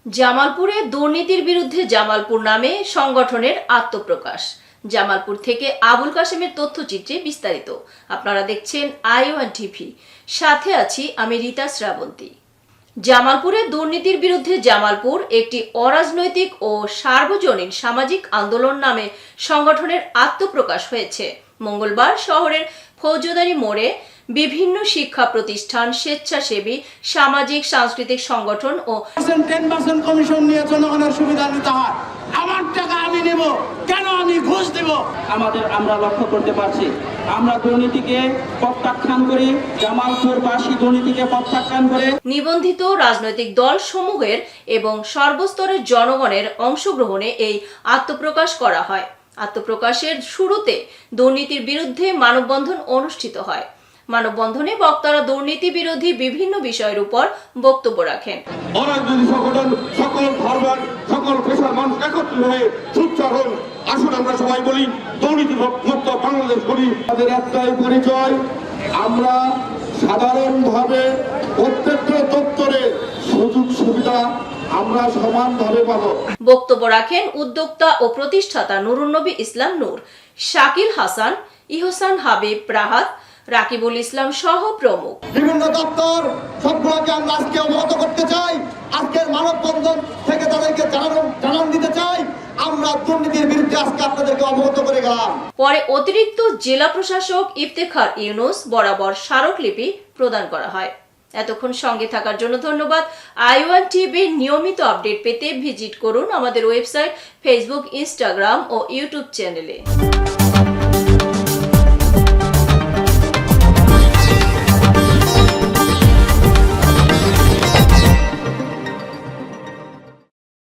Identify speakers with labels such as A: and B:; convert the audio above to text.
A: জামালপুরে দুর্নীতির বিরুদ্ধে জামালপুর নামে সংগঠনের আত্মপ্রকাশ। জামালপুর থেকে আবুল কাশেমের তথ্যচিত্রে বিস্তারিত। আপনারা দেখছেন আই1 টিভি, সাথে আছি আমি রীতা শ্রাবন্তী। জামালপুরে দুর্নীতির বিরুদ্ধে জামালপুর একটি অরাজনৈতিক ও সার্বজনীন সামাজিক আন্দোলন নামে সংগঠনের আত্মপ্রকাশ হয়েছে। মঙ্গলবার শহরের ফৌজদারি মোড়ে বিভিন্ন শিক্ষা প্রতিষ্ঠান, স্বেচ্ছাসেবী, সামাজিক সাংস্কৃতিক সংগঠন ও
B: 10% কমিশন নিয়ে জনগণের সুবিধা নিতে হয়। আমার টাকা আমি নেব, কেন আমি ঘুষ দেব? আমরা লক্ষ্য করতে পারছি, আমরা দুর্নীতিকে প্রত্যাখ্যান করি। জামালপুরবাসী দুর্নীতিকে প্রত্যাখ্যান করে
A: নিবন্ধিত রাজনৈতিক দল সমূহের এবং সর্বস্তরের জনগণের অংশগ্রহণে এই আত্মপ্রকাশ করা হয়। আত্মপ্রকাশের শুরুতে দুর্নীতির বিরুদ্ধে মানববন্ধন অনুষ্ঠিত হয়। মানববন্ধনে বক্তারা দুর্নীতি বিরোধী বিভিন্ন বিষয়ের উপর বক্তব্য রাখেন।
C: অরাজনৈতিক সংগঠন, সকল ধর্মের, সকল পেশার মানুষ একত্রিত হয়ে সোচ্চার হন। আসুন আমরা সবাই বলি, দুর্নীতি মুক্ত বাংলাদেশ করি। আমাদের একটাই পরিচয়, আমরা সাধারণভাবে প্রত্যেকটা দপ্তরে সুযোগ সুবিধা আমরা সমানভাবে পাবো।
A: বক্তব্য রাখেন উদ্যোক্তা ও প্রতিষ্ঠাতা নুরুন্নবী ইসলাম নূর, শাকিল হাসান, ইহসান হাবিব রাহাত, রাকিবুল ইসলাম সহ প্রমুখ।
B: বিভিন্ন দপ্তর সবগুলোকে আমরা আজকে অবগত করতে চাই। আজকের মানববন্ধন থেকে তাদেরকে জানান দিতে চাই, আমরা দুর্নীতির বিরুদ্ধে আজকে আপনাদেরকে অবগত করে গেলাম।
A: পরে অতিরিক্ত জেলা প্রশাসক ইফতেখার ইউনুস বরাবর স্মারকলিপি প্রদান করা হয়। এতক্ষণ সঙ্গে থাকার জন্য ধন্যবাদ। আই1 টিভির নিয়মিত আপডেট পেতে ভিজিট করুন আমাদের ওয়েবসাইট, ফেসবুক, ইনস্টাগ্রাম ও ইউটিউব চ্যানেলে।